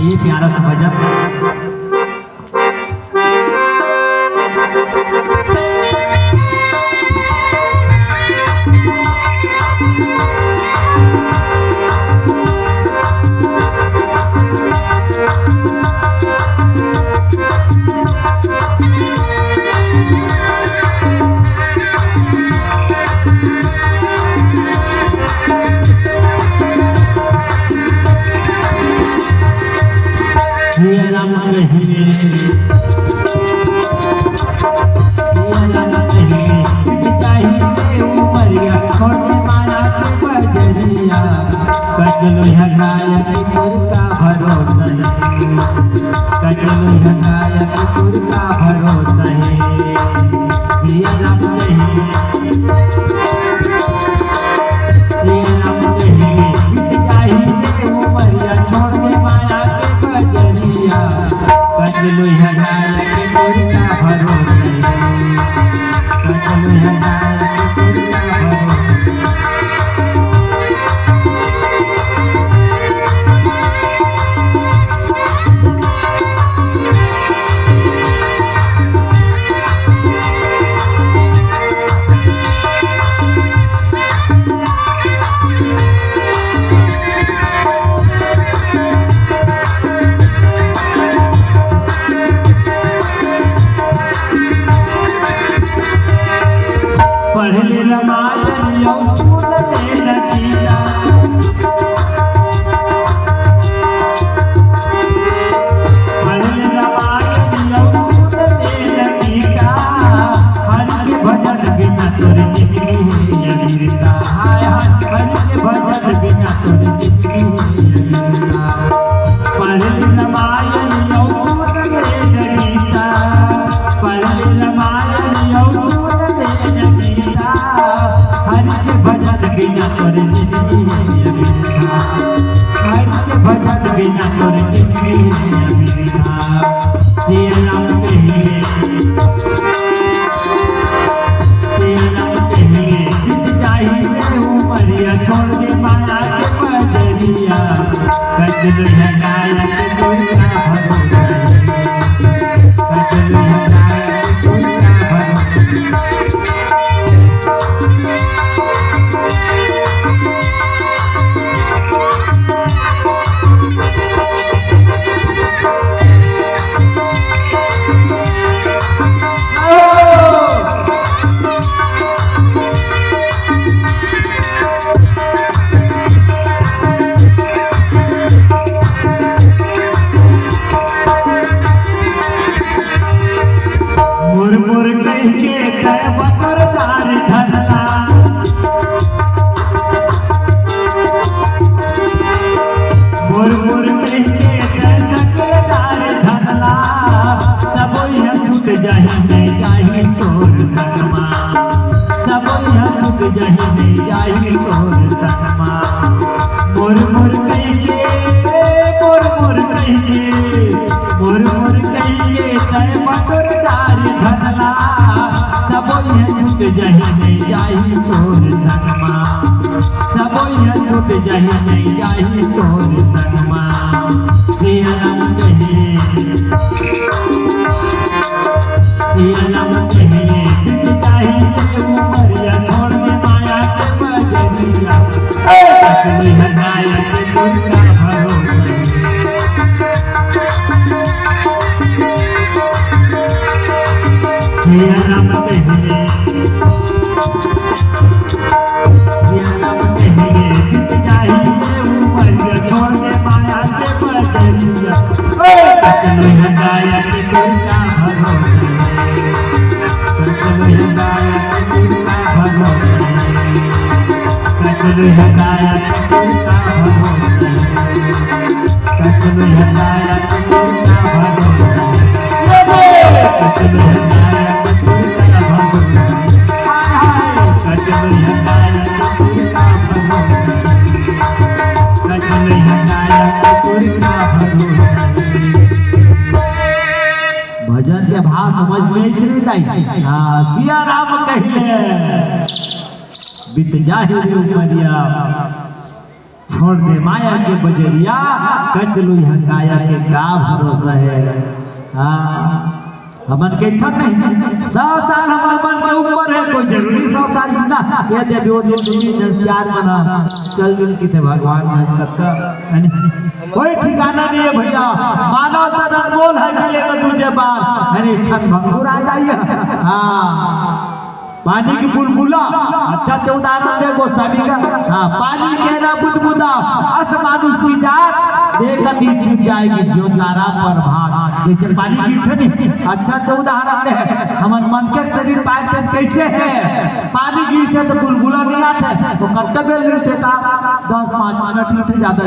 ये प्यारा सा भजन भजन के भाव समझ में सिया राम कहिए बीत जाहि उमरिया छोड़ दे माया के बजरिया, कच लू यहाँ काया के का भरोसा है। हाँ हमन के इतना नहीं 100 साल हमारे मन के ऊपर है, कोई जरूरी 100 साल जीना ये जब वो चार बना चल जुल की थे भगवान कोई ठिकाना नहीं है भैया। मानव तन अनमोल है, मिलेगा तुझे बार अरे क्षण भंगुर आ जाइए। हाँ पानी की बुलबुला अच्छा उदाहरण दे गोस्वामी का। हाँ पानी कह रहा बुदबुदा अस मानुष की जात देखती छिप जाएगी जो तारा पर भाग। जैसे पानी गिरते नहीं अच्छा उदाहरण दे। हमारे मन के शरीर पाए कैसे है, पानी गिरते तो बुलबुला नहीं आते तो कर्तव्य गिरते का 10-5 मिनट गिरते ज्यादा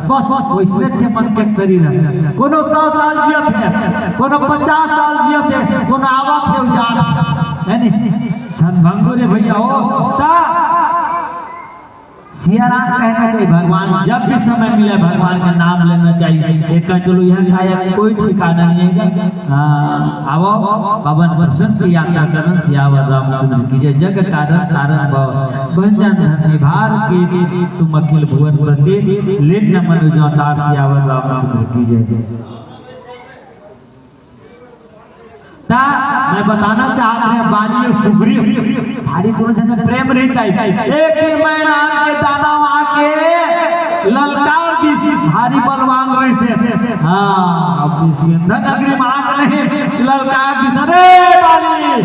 बस वैसे अच्छे मन के शरीर है। कोनो 100 साल जिये थे, कोनो 50 साल जिये थे, कोनो आवा थे उजाड़ है नहीं भंगुर भैया हो। सियाराम कहना चाहिए भगवान जब भी समय मिले भगवान का नाम लेना चाहिए। एक चलो यहाँ खाया कोई ठिकाना नहीं है। आओ पवन प्रसन्न की यात्रा करन सियावर रामचंद्र की जय। जग कारण तारण भव भंजन धरनी भार की तुम अखिल भुवन प्रति लीन मनुज अवतार सियावर रामचंद्र की जय। मैं बताना चाहते हैं बाली और सुग्रीव भारी दोनों जन में प्रेम रहता है। एक दिन मैं नाम के दाना आके ललकार दी भारी बलवान रही से। हाँ अब नगरी में आग नहीं ललकार दी रे बाली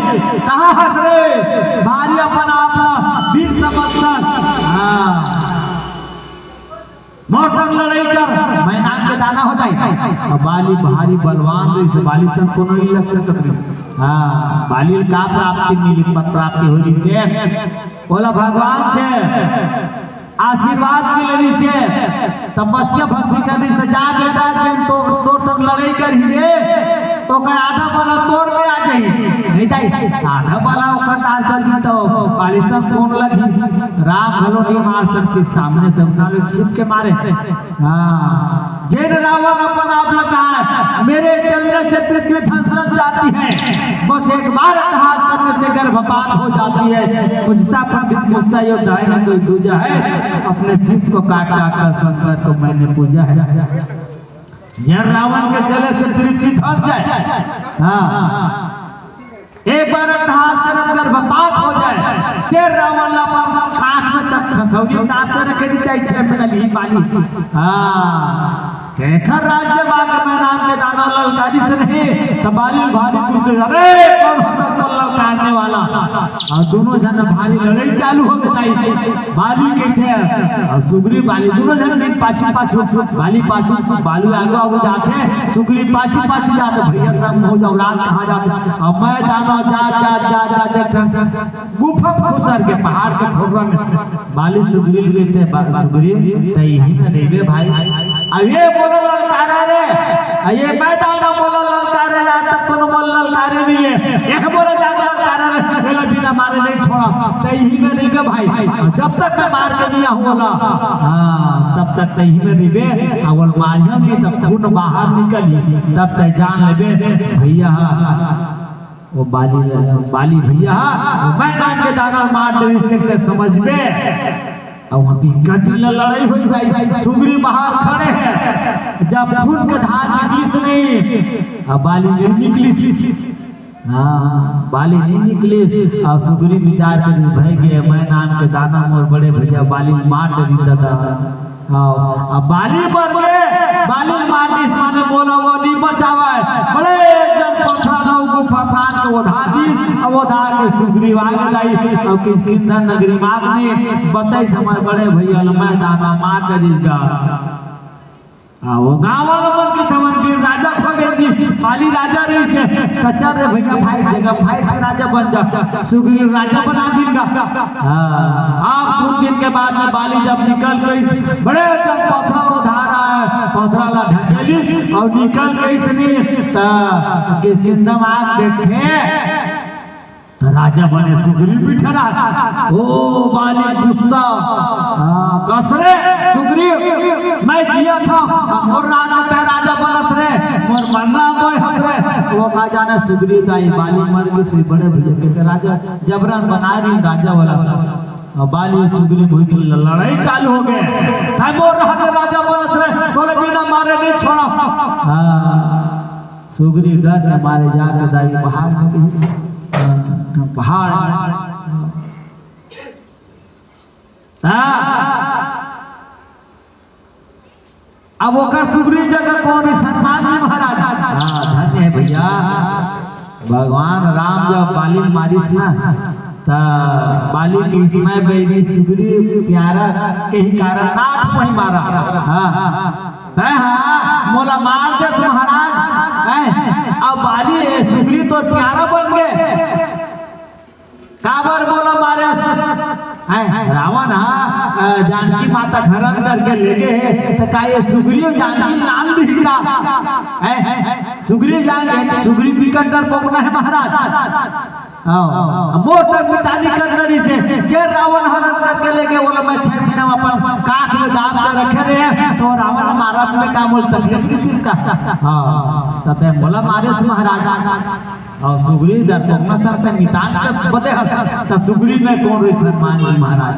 कहाँ हंस रे भारी अपना अपना वीर समझकर। हाँ मोटक लड़ाई कर मैं नाम के दाना होता है। बाली भारी बलवान रही से बाली संग को नहीं लग सकत। हाँ बाली का प्राप्ति मिली प्राप्ति होली से बोला भगवान से आशीर्वाद मिलने से तपस्या भक्ति करने से जा बेटा तो तोर सब लड़ाई कर ही रे तो कह आधा वाला तोर में आ जाई नहीं दाई आधा वाला ओकर तार चल दी तो पालिसा कौन लगी राम भलो नहीं मार सकती सामने से उतना लोग छिप के मारे। हाँ जैन रावण अपन आप लगा मेरे चलने से पृथ्वी धंस जाती है, बस एक बार हाथ करने से गर्भपात हो जाती है। मुझसा पंडित मुझसा योद्धा है ना कोई दूजा है, अपने शिष्य को काट काट कर शंकर को मैंने पूजा है। जब रावण के चले से पृथ्वी धंस जाए। हाँ एक बार हाथ करत गर्भपात हो जाए तेर रावण आँख में खखौली उतार कर रखे दी जाए 6 मिनट ही पाली। हाँ केखर राज्य बाग में नाम के दाना ललकारी से नहीं तबाली भारी पूछे अरे कौन होता ललकारने वाला। और दोनों जन भारी लड़ाई चालू हो गई। बाली के थे और सुग्री बाली दोनों जन दिन पाछू बाली पाछू बालू आगे आगे जाते सुग्री पाछू जाते भैया सब हो जाओ रात कहाँ जाते। और मैं दाना जा देख गुफा खुसर के पहाड़ के खोखरा में बाली सुग्री थे सुग्री तही में रेवे भाई अब ये बोलो ललकारा रे ये मैं दाना बोलो ललकारे रात तक कोनो बोल ललकारे नहीं है एक बोलो जाकर ललकारा रे मेरा बिना मारे नहीं छोड़ा तही में नहीं बे भाई जब तक मैं मार के नहीं आऊंगा। हाँ तब तक तही में नहीं बे अवल मारिया नहीं तब खून बाहर निकली तब तक जान लेबे भैया वो बाली भैया मैं कान के दाना मार दे इसके समझ में। और वहाँ भी लड़ाई हो जाए सुग्री बाहर खड़े हैं जब खून के धार निकली से नहीं अब बाली नहीं निकली। हाँ बाली नहीं निकली और सुग्री विचार कर भय गए मैं नाम के दाना मोर बड़े भैया बाली मार दे दादा। अब बाली मर गए बाली मारने माने बोला वो नहीं बचावा है बड़े जब पछाना गुफा फाड़ के उधा दी अब उधा के सुग्री आगे लाई और किसकी नगरी मार ने बताई हमारे बड़े भैया मैं दाना मार कर इसका वो गाँव वालों पर की थमन वीर राजा खो गए थी बाली राजा रही से कच्चा रे भैया भाई जगह भाई राजा बन जा सुग्रीव राजा बना दिलगा। आप कुछ दिन के बाद में बाली जब निकल गई बड़े जब पथरा को धारा है पथरा ला ढकेली और निकल गई सनी किसकिंदम आग देखे तो राजा बने सुग्रीव भी ठहरा। ओ बाली गुस्सा कसरे सुग्रीव मैं जिया था और राजा पे राजा बनत रे मोर मरना कोई हक रे वो का जाने सुग्रीव दाई बाली मर गई बड़े भैया के राजा जबरन बना रही राजा वाला और बाली सुग्रीव हुई थी, लड़ाई चालू हो गए। मोर राजा बनस रहे, बोले बिना मारे नहीं छोड़ा। सुग्रीव डर के मारे जाके दाई पहाड़ में गई, पहाड़ अब ओकर सुग्रीव जगह कौन है? हनुमान जी महाराज। धन्य है भैया, भगवान राम जब बाली मारिस ना त बाली के समय बेरी सुग्रीव प्यारा के ही कारण नाथ नहीं मारा। मोला मार दे महाराज। अब बाली सुग्रीव तो प्यारा बन गए, काबर बोला मारे रावण जानकी माता खरन करके ले गए तो का ये सुग्रीव जानकी लाल भी का सुग्रीव सुग्रीव बिकट कर पकना है महाराज। मोर तक मिटानी कर नरी से के रावण हरण करके ले गए। बोला मैं छेना अपन काख में दाब कर रखे रहे तो रावण मारा में का बोल तकलीफ की चीज का। तब बोला मारे से महाराज और सुग्रीव दर तो अपना सर का नितान तक बदे तो सुग्रीव में कौन रही हनुमान जी महाराज।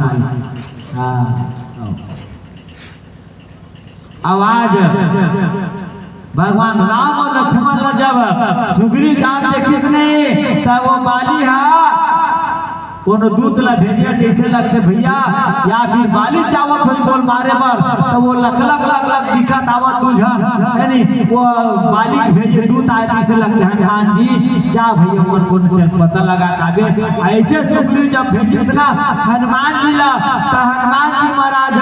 आवाज भगवान राम और लक्ष्मण ने जब सुग्रीव जान देखी नहीं तब वो बाली कोनो दूत ला भेजे जैसे लगते भैया या फिर बाली चावत हुई बोल मारे बर तो वो लग दिखत आवत तुझा है नहीं। वो बाली भेजे दूत आए जैसे लगते हनुमान जी जा भैया मन को पता लगा काबे ऐसे सुग्रीव जब भेजे ना हनुमान जी ला तो हनुमान जी महाराज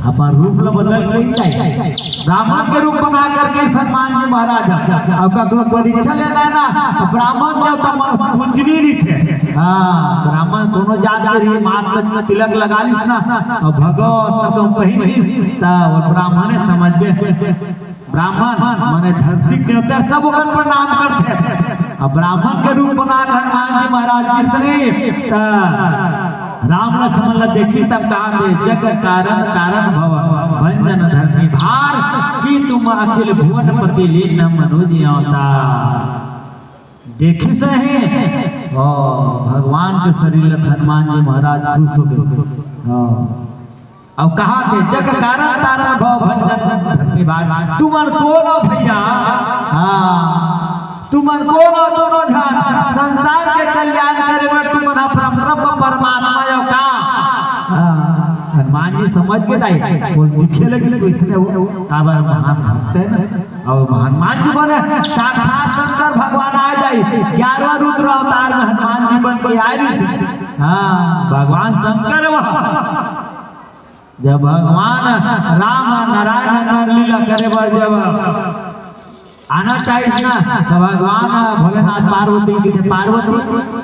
अपन रूप ला बदल नहीं चाहिए, ब्राह्मण के रूप बना करके हनुमान जी महाराज अब परीक्षा लेना है ना ब्राह्मण देवता मन कुंजनी नहीं थे। ब्राह्मण दोनों जात के माथ में तिलक लगा लिस ना और भगवत तो कहीं ब्राह्मण समझ गए ब्राह्मण माने धरती देवता सब ओकर प्रणाम करते। अब ब्राह्मण के रूप बना हनुमान जी महाराज किसने राम लक्ष्मण ला देखी तब कहा जग कारण कारण भव भंजन धर्मी भार की तुम अखिल भुवन पति लीन मनोज अवतार। देखी से भगवान के शरीर हनुमान जी महाराज खुश हो गए। अब कहा थे जग कारण कारण भव भंजन धर्मी भार तुमन कौन भैया। तुमन कौन दोनों जान संसार के कल्याण करे बर तुमन ब्रह्म परमात्मा का। हनुमान जी समझ के दाई बोल दिखे लगे तो इसने वो काबर महान भक्त है ना। और हनुमान जी बोले साक्षात शंकर भगवान आ जाए 11वां रुद्र अवतार में हनुमान जी बन के आए थे। भगवान शंकर वह जब भगवान राम नारायण नर लीला करे बर जब आना चाहिए ना तो भगवान भोलेनाथ पार्वती की थे पार्वती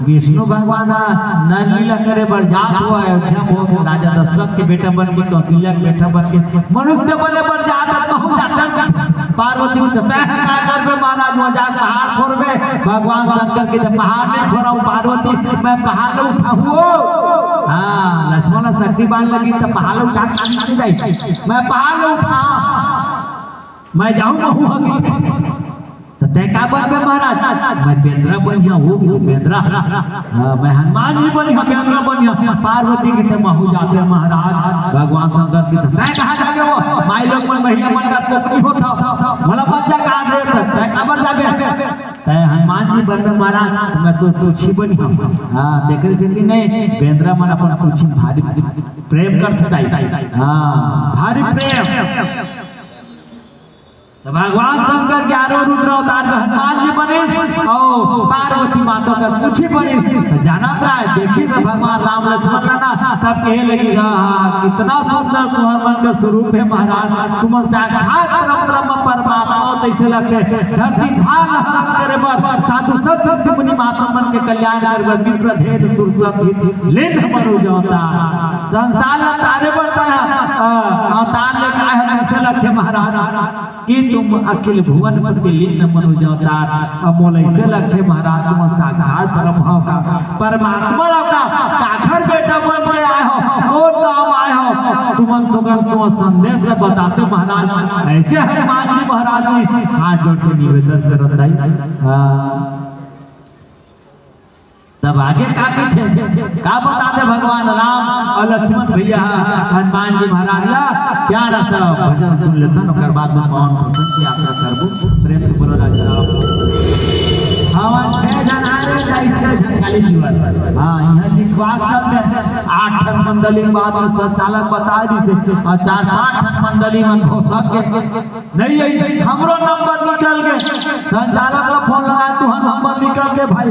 विष्णु भगवान नर लीला करे बर जात हुआ अयोध्या में राजा दशरथ के बेटा बन के कौशल्या के बेटा बन के मनुष्य बने बर जात बहुत जाता पार्वती में तय का कर पे महाराज वहां जा पहाड़ फोड़बे भगवान शंकर के पहाड़ नहीं फोड़ा पार्वती मैं पहाड़ ले उठाऊं। लक्ष्मण शक्तिबान लगी तो पहाड़ उठा नहीं जाए मैं पहाड़ ले उठा मैं जाऊं तय का बन गए महाराज मैं बेंद्रा बनिया हूँ बेंद्रा मैं हनुमान जी बनिया बेंद्रा बनिया पार्वती की तब महू जाते महाराज भगवान शंकर की तय कहा जाके वो माई लोग में महिला मन का पोखरी होता मला बच्चा कहा दे तय काबर जाबे तय हनुमान जी बन महाराज मैं तो कुछ ही बनिया। देखे चिंती नहीं बेंद्रा मन अपन कुछ भारी प्रेम कर सकता भारी प्रेम तो भगवान शंकर 11 रुद्र अवतार में हनुमान जी बने और पार्वती माता का कुछ ही बने तो जाना था देखी तो भगवान राम लक्ष्मण ना तब कहे लगी कितना सुंदर तुम्हारा मन का स्वरूप है महाराज तुम साक्षात ब्रह्म परमात्मा ऐसे लगते धरती भाग हरण करे बर साधु संत मुनि महात्मा मन के कल्याण करे बर विप्र भेद तुरत लेन मनोज अवतार संसार तारे बढ़ता अवतार ले का है ऐसे लगते महाराज कि तुम अखिल भुवन पति लीन मनोज अवतार अमोल ऐसे लगते महाराज तुम साक्षात ब्रह्म का परमात्मा का काखर बेटा बन के आए हो कौन काम आए हो तुम संदेश से बताते महाराज। ऐसे हनुमान जी महाराज ने हाथ जोड़ के निवेदन करत तब आगे का थे का बता दे भगवान राम और लक्ष्मण भैया हनुमान जी महाराज ला प्यारा सा भजन सुन लेता ओकर बाद में पवन प्रसन्न की यात्रा करबो प्रेम से बोलो राजा राम हवन 6 जन आरे जाई 6 जन खाली जीवन हां यहां विश्वास सब 8 मंडली बाद में संचालक बता दी से और 4-5 मंडली में घोषक के नहीं हमरो नंबर निकल गए संचालक का फोन लगा तू नंबर निकल दे भाई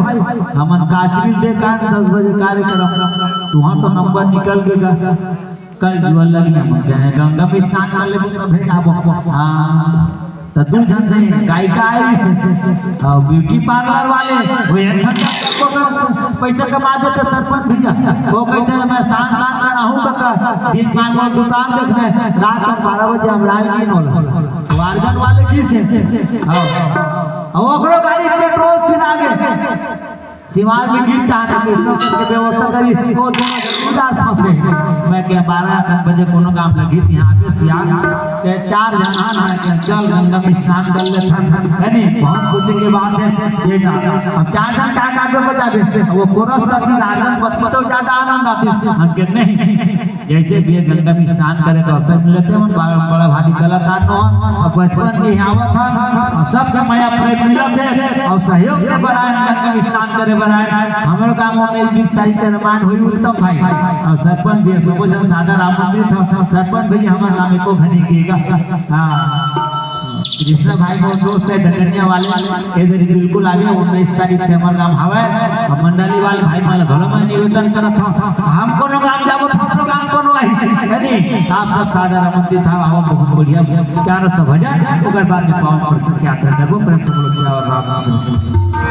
हमन काचरी दे काट 10 बजे कार्यक्रम तुहां तो नंबर निकल गया कल जीवन लगी हम गए गंगा में स्नान कर ले तो भेजाबो हां तो 2 जन नहीं गायिका आई से और ब्यूटी पार्लर वाले वो एक पैसा कमा देते सरपंच भैया वो कहते हैं मैं शान कर रहा हूं काका दिन मांगो दुकान देखने रात को 12 बजे हम लालगीन होला वारगन वाले की से हां ओकरो गाड़ी पेट्रोल छिना गए सीमार में गीत आने के व्यवस्था करी वो दोनों जमींदार फंसे मैं क्या 12 बजे कोनो काम लगी थी यहां पे सियान के 4 जन आना है चल गंगा में स्नान कर ले है नहीं बहुत खुशी की बात है ये जा अब 4 जन का पे बजा देते वो कोरस करती राजन तो ज्यादा आनंद आती हम के नहीं जैसे भी गंगा में स्नान करे तो अवसर मिलते हैं बड़ा भारी कलाकार न और बचपन के यहाँ था सब समय अपने मिलत है और सहयोग के बनाए गंगा में स्नान करे बनाए हमारे काम में 20 तारीख के निर्माण हुई उत्तम भाई और सरपंच भी सुबह सादर आमंत्रित था सरपंच भी हमारे नाम को घनी किएगा हाँ कृष्णा भाई को दोस्त है डकनिया वाले इधर बिल्कुल आ गया 19 तारीख से हमारा काम हवा और मंडली वाले भाई माला घर में निवेदन करत था हम कोनो काम जाबो तो काम कोनो आई यानी साफ साफ सादर आमंत्रित था आओ बहुत बढ़िया चार भजन ओकर बाद में पावन प्रसन्न यात्रा करबो प्रेम से बोलो और राम राम